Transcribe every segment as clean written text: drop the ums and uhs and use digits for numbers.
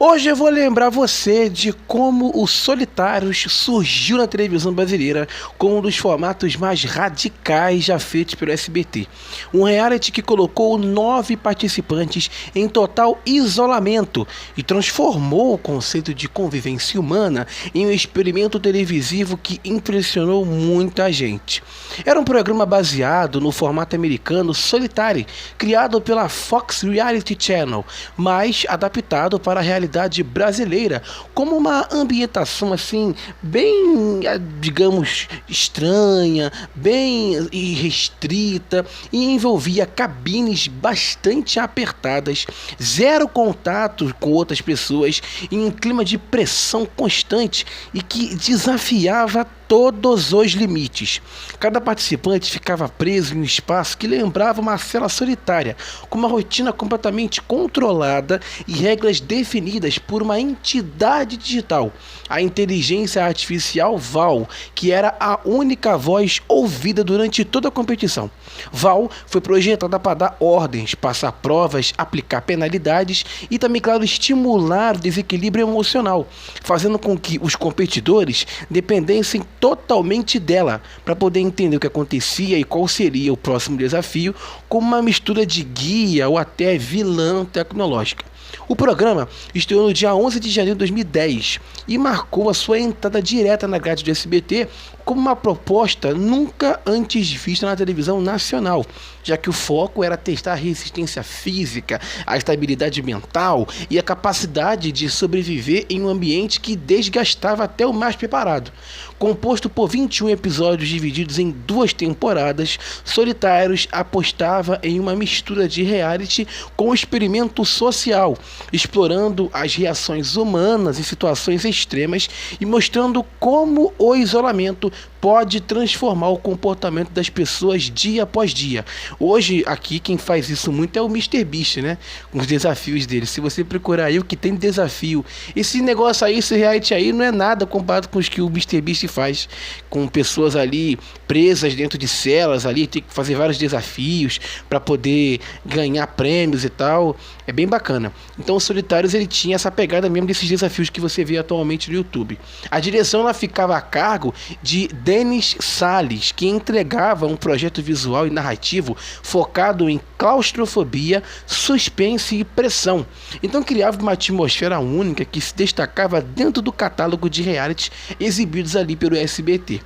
Hoje eu vou lembrar você de como o Solitários surgiu na televisão brasileira como um dos formatos mais radicais já feitos pelo SBT. Um reality que colocou 9 participantes em total isolamento e transformou o conceito de convivência humana em um experimento televisivo que impressionou muita gente. Era um programa baseado no formato americano Solitary, criado pela Fox Reality Channel, mas adaptado para a realidade brasileira, como uma ambientação assim, bem, digamos, estranha, bem restrita, e envolvia cabines bastante apertadas, zero contato com outras pessoas, em um clima de pressão constante e que desafiava todos os limites. Cada participante ficava preso em um espaço que lembrava uma cela solitária, com uma rotina completamente controlada e regras definidas por uma entidade digital, a inteligência artificial Val, que era a única voz ouvida durante toda a competição. Val foi projetada para dar ordens, passar provas, aplicar penalidades e também, claro, estimular o desequilíbrio emocional, fazendo com que os competidores dependessem totalmente dela para poder entender o que acontecia e qual seria o próximo desafio, como uma mistura de guia ou até vilã tecnológica. O programa estreou no dia 11 de janeiro de 2010 e marcou a sua entrada direta na grade do SBT como uma proposta nunca antes vista na televisão nacional, já que o foco era testar a resistência física, a estabilidade mental e a capacidade de sobreviver em um ambiente que desgastava até o mais preparado. Composto por 21 episódios divididos em 2 temporadas, Solitários apostava em uma mistura de reality com experimento social, explorando as reações humanas em situações extremas e mostrando como o isolamento pode transformar o comportamento das pessoas dia após dia. Hoje, aqui, quem faz isso muito é o MrBeast, né? Com os desafios dele. Se você procurar aí o que tem de desafio, esse negócio aí, esse reality aí, não é nada comparado com os que o MrBeast faz, com pessoas ali presas dentro de celas ali, tem que fazer vários desafios para poder ganhar prêmios e tal. É bem bacana. Então, o Solitários, ele tinha essa pegada mesmo desses desafios que você vê atualmente no YouTube. A direção, ela ficava a cargo de Denis Salles, que entregava um projeto visual e narrativo focado em claustrofobia, suspense e pressão. Então criava uma atmosfera única que se destacava dentro do catálogo de realities exibidos ali pelo SBT.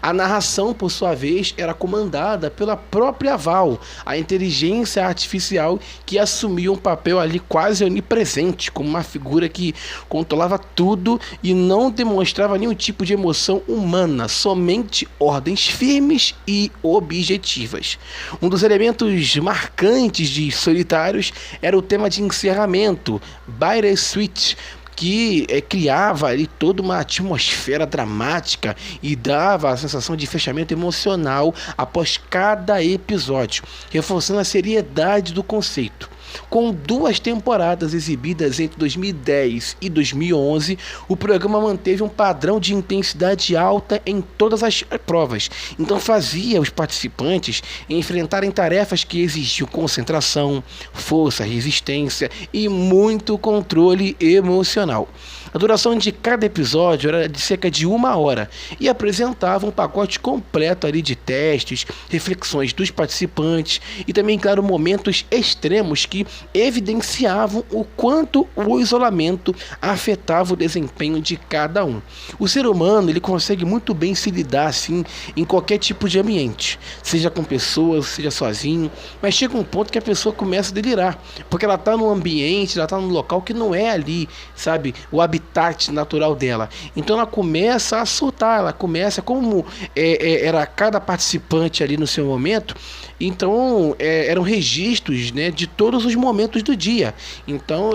A narração, por sua vez, era comandada pela própria Val, a inteligência artificial que assumia um papel ali quase onipresente, como uma figura que controlava tudo e não demonstrava nenhum tipo de emoção humana, somente ordens firmes e objetivas. Um dos elementos marcantes de Solitários era o tema de encerramento, Bittersweet, que criava ali toda uma atmosfera dramática e dava a sensação de fechamento emocional após cada episódio, reforçando a seriedade do conceito. Com 2 temporadas exibidas entre 2010 e 2011, o programa manteve um padrão de intensidade alta em todas as provas, então fazia os participantes enfrentarem tarefas que exigiam concentração, força, resistência e muito controle emocional. A duração de cada episódio era de cerca de 1 hora e apresentava um pacote completo ali de testes, reflexões dos participantes e também, claro, momentos extremos que evidenciavam o quanto o isolamento afetava o desempenho de cada um. O ser humano, ele consegue muito bem se lidar assim em qualquer tipo de ambiente, seja com pessoas, seja sozinho, mas chega um ponto que a pessoa começa a delirar, porque ela está num ambiente, ela está num local que não é ali, sabe, o habitat natural dela. Então ela começa a surtar, ela começa, como era cada participante ali no seu momento, então eram registros, né, de todos os momentos do dia. Então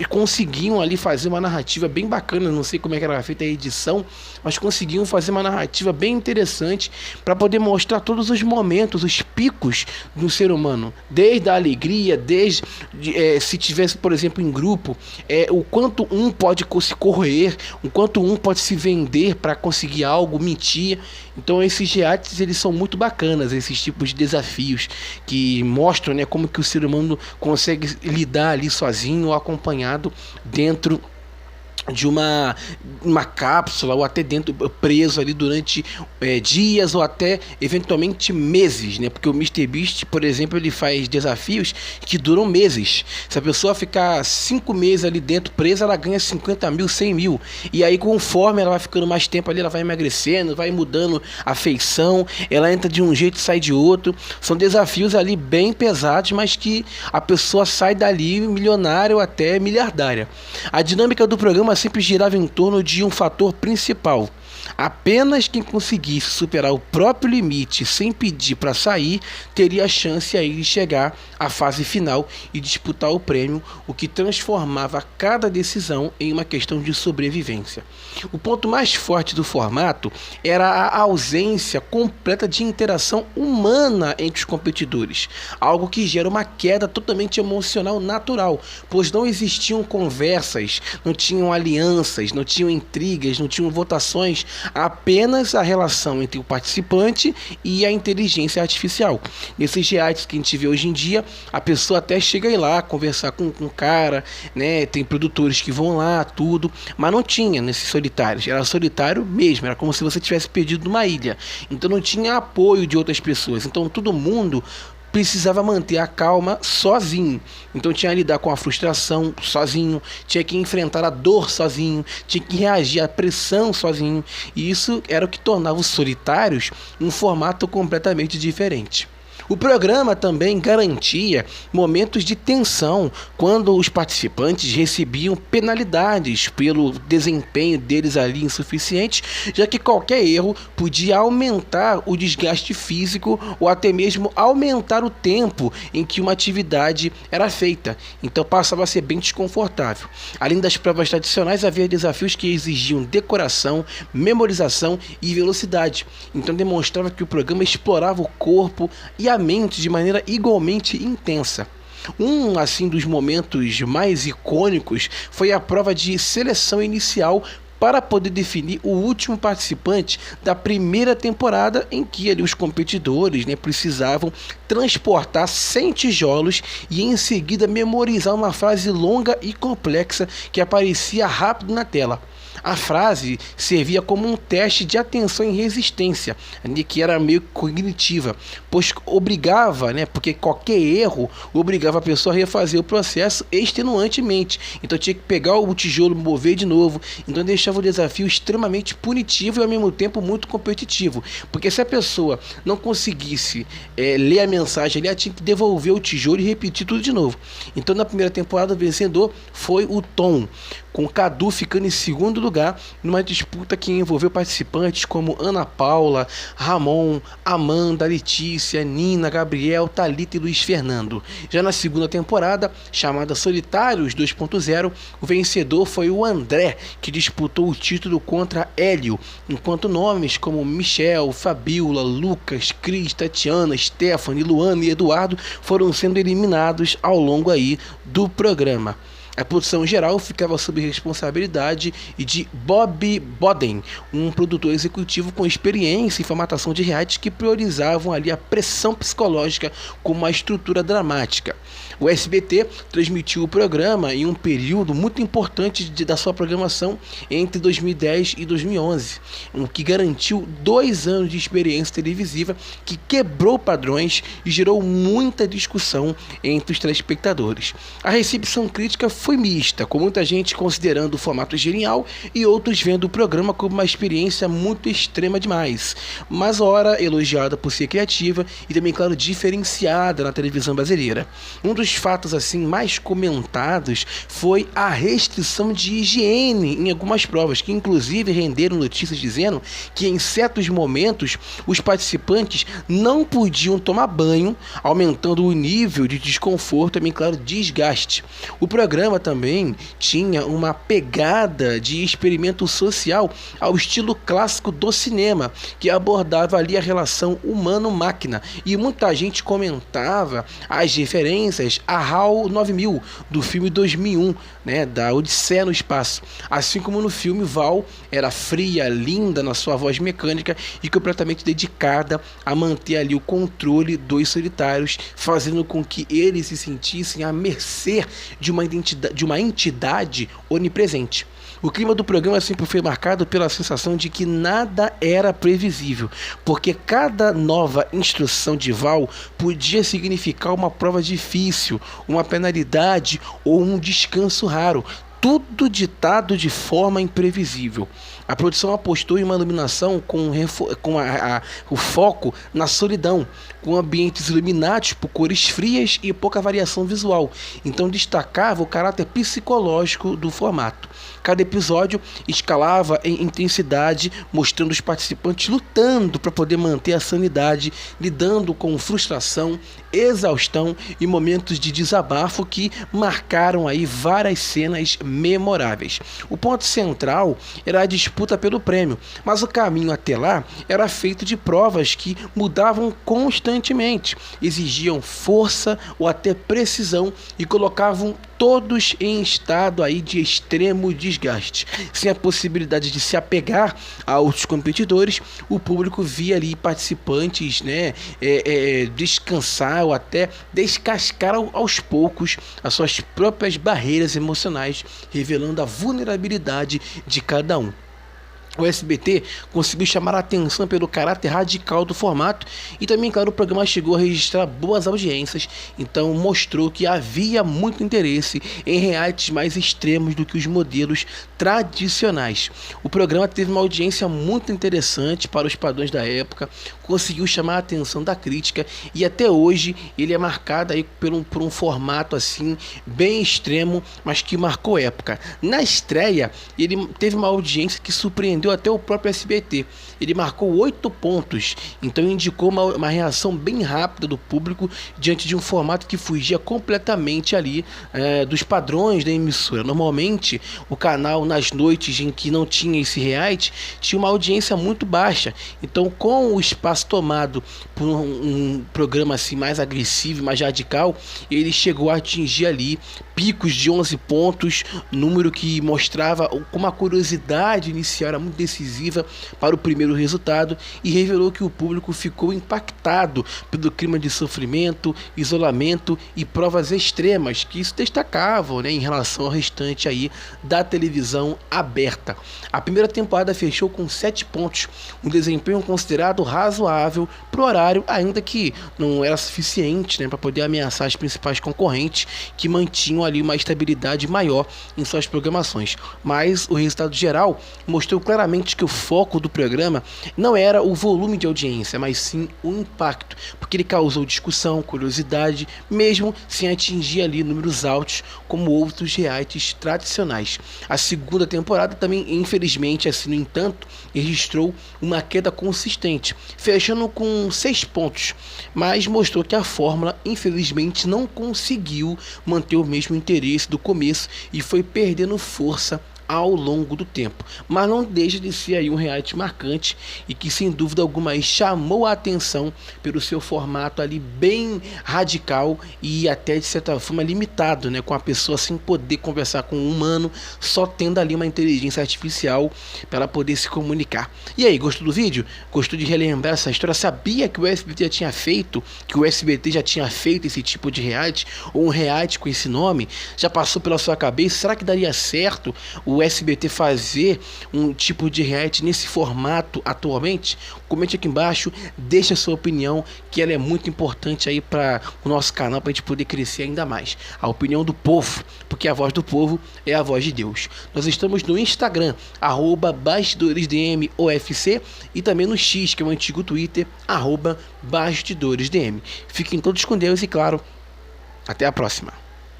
conseguiam ali fazer uma narrativa bem bacana, não sei como é que era feita a edição, mas conseguiam fazer uma narrativa bem interessante para poder mostrar todos os momentos, os picos do ser humano, desde a alegria, desde se tivesse, por exemplo, em grupo, o quanto um pode se corroer, o quanto um pode se vender para conseguir algo, mentir. Então esses realities, eles são muito bacanas, esses tipos de desafios que mostram, né, como que o ser humano consegue lidar ali sozinho ou acompanhado dentro de uma cápsula ou até dentro preso ali durante dias ou até eventualmente meses, né? Porque o MrBeast, por exemplo, ele faz desafios que duram meses. Se a pessoa ficar 5 meses ali dentro presa, ela ganha 50 mil, 100 mil. E aí, conforme ela vai ficando mais tempo ali, ela vai emagrecendo, vai mudando a feição, ela entra de um jeito e sai de outro. São desafios ali bem pesados, mas que a pessoa sai dali milionária ou até miliardária. A dinâmica do programa sempre girava em torno de um fator principal. Apenas quem conseguisse superar o próprio limite sem pedir para sair teria a chance aí de chegar à fase final e disputar o prêmio, o que transformava cada decisão em uma questão de sobrevivência. O ponto mais forte do formato era a ausência completa de interação humana entre os competidores, algo que gera uma queda totalmente emocional natural, pois não existiam conversas, não tinham alianças, não tinham intrigas, não tinham votações, apenas a relação entre o participante e a inteligência artificial. Nesses realities que a gente vê hoje em dia, a pessoa até chega a ir lá conversar com o cara, né? Tem produtores que vão lá, tudo, mas não tinha nesses solitários, era solitário mesmo, era como se você tivesse perdido numa ilha, então não tinha apoio de outras pessoas, então todo mundo precisava manter a calma sozinho. Então tinha que lidar com a frustração sozinho, tinha que enfrentar a dor sozinho, tinha que reagir à pressão sozinho. E isso era o que tornava os solitários um formato completamente diferente. O programa também garantia momentos de tensão quando os participantes recebiam penalidades pelo desempenho deles ali insuficiente, já que qualquer erro podia aumentar o desgaste físico ou até mesmo aumentar o tempo em que uma atividade era feita. Então passava a ser bem desconfortável. Além das provas tradicionais, havia desafios que exigiam decoração, memorização e velocidade. Então demonstrava que o programa explorava o corpo e a mente de maneira igualmente intensa. Um assim dos momentos mais icônicos foi a prova de seleção inicial para poder definir o último participante da primeira temporada, em que ali os competidores, né, precisavam transportar 100 tijolos e em seguida memorizar uma frase longa e complexa que aparecia rápido na tela. A frase servia como um teste de atenção e resistência, que era meio cognitiva, pois obrigava, porque qualquer erro obrigava a pessoa a refazer o processo extenuantemente. Então tinha que pegar o tijolo, mover de novo. Então deixava o desafio extremamente punitivo e ao mesmo tempo muito competitivo, porque se a pessoa não conseguisse ler a mensagem, ela tinha que devolver o tijolo e repetir tudo de novo. Então na primeira temporada o vencedor foi o Tom, com Cadu ficando em segundo lugar numa disputa que envolveu participantes como Ana Paula, Ramon, Amanda, Letícia, Nina, Gabriel, Thalita e Luiz Fernando. Já na segunda temporada, chamada Solitários 2.0, o vencedor foi o André, que disputou o título contra Hélio, enquanto nomes como Michel, Fabiola, Lucas, Cris, Tatiana, Stephanie, Luana e Eduardo foram sendo eliminados ao longo aí do programa. A produção geral ficava sob responsabilidade de Bob Boden, um produtor executivo com experiência em formatação de reality que priorizavam ali a pressão psicológica como a estrutura dramática. O SBT transmitiu o programa em um período muito importante da sua programação entre 2010 e 2011, o que garantiu 2 anos de experiência televisiva que quebrou padrões e gerou muita discussão entre os telespectadores. A recepção crítica foi mista, com muita gente considerando o formato genial e outros vendo o programa como uma experiência muito extrema demais, mas ora elogiada por ser criativa e também, claro, diferenciada na televisão brasileira. Um dos fatos assim mais comentados foi a restrição de higiene em algumas provas, que inclusive renderam notícias dizendo que em certos momentos os participantes não podiam tomar banho, aumentando o nível de desconforto e também, claro, desgaste. O programa também tinha uma pegada de experimento social ao estilo clássico do cinema, que abordava ali a relação humano-máquina, e muita gente comentava as referências a HAL 9000 do filme 2001, da Odisseia no Espaço. Assim como no filme, Val era fria, linda na sua voz mecânica e completamente dedicada a manter ali o controle dos solitários, fazendo com que eles se sentissem à mercê de uma identidade de uma entidade onipresente. O clima do programa sempre foi marcado pela sensação de que nada era previsível, porque cada nova instrução de Val podia significar uma prova difícil, uma penalidade ou um descanso raro. Tudo ditado de forma imprevisível. A produção apostou em uma iluminação com o foco na solidão, com ambientes iluminados por cores frias e pouca variação visual. Então destacava o caráter psicológico do formato. Cada episódio escalava em intensidade, mostrando os participantes lutando para poder manter a sanidade, lidando com frustração, exaustão e momentos de desabafo que marcaram aí várias cenas memoráveis. O ponto central era a disputa pelo prêmio, mas o caminho até lá era feito de provas que mudavam constantemente, exigiam força ou até precisão e colocavam todos em estado aí de extremo desgaste. Sem a possibilidade de se apegar a outros competidores, o público via ali participantes, descansar ou até descascar aos poucos as suas próprias barreiras emocionais, revelando a vulnerabilidade de cada um. O SBT conseguiu chamar a atenção pelo caráter radical do formato e também, claro, o programa chegou a registrar boas audiências, então mostrou que havia muito interesse em realities mais extremos do que os modelos tradicionais. O programa teve uma audiência muito interessante para os padrões da época, conseguiu chamar a atenção da crítica e até hoje ele é marcado aí por um formato assim bem extremo, mas que marcou época. Na estreia, ele teve uma audiência que surpreendeu até o próprio SBT. Ele marcou 8 pontos, então indicou uma reação bem rápida do público diante de um formato que fugia completamente ali dos padrões da emissora. Normalmente, o canal, nas noites em que não tinha esse reality, tinha uma audiência muito baixa. Então, com o espaço tomado por um programa assim mais agressivo, mais radical, ele chegou a atingir ali picos de 11 pontos, número que mostrava como a curiosidade inicial era muito decisiva para o primeiro resultado e revelou que o público ficou impactado pelo clima de sofrimento, isolamento e provas extremas que isso destacavam, em relação ao restante aí da televisão aberta. A primeira temporada fechou com 7 pontos, um desempenho considerado razoável para o horário, ainda que não era suficiente para poder ameaçar as principais concorrentes que mantinham ali uma estabilidade maior em suas programações. Mas o resultado geral mostrou claramente que o foco do programa não era o volume de audiência, mas sim o impacto, porque ele causou discussão, curiosidade, mesmo sem atingir ali números altos como outros realities tradicionais. A segunda temporada também, infelizmente, assim, no entanto, registrou uma queda consistente, fechando com 6 pontos, mas mostrou que a fórmula, infelizmente, não conseguiu manter o mesmo interesse do começo e foi perdendo força ao longo do tempo, mas não deixa de ser aí um reality marcante e que sem dúvida alguma chamou a atenção pelo seu formato ali bem radical e até de certa forma limitado, com a pessoa sem poder conversar com um humano, só tendo ali uma inteligência artificial para ela poder se comunicar. E aí, gostou do vídeo? Gostou de relembrar essa história? Sabia que o SBT já tinha feito esse tipo de reality, ou um reality com esse nome? Já passou pela sua cabeça? Será que daria certo o SBT fazer um tipo de reality nesse formato atualmente? Comente aqui embaixo, deixa a sua opinião, que ela é muito importante aí para o nosso canal, para a gente poder crescer ainda mais. A opinião do povo, porque a voz do povo é a voz de Deus. Nós estamos no Instagram, @BastidoresDMOFC, e também no X, que é o antigo Twitter, @BastidoresDM. Fiquem todos com Deus e, claro, até a próxima.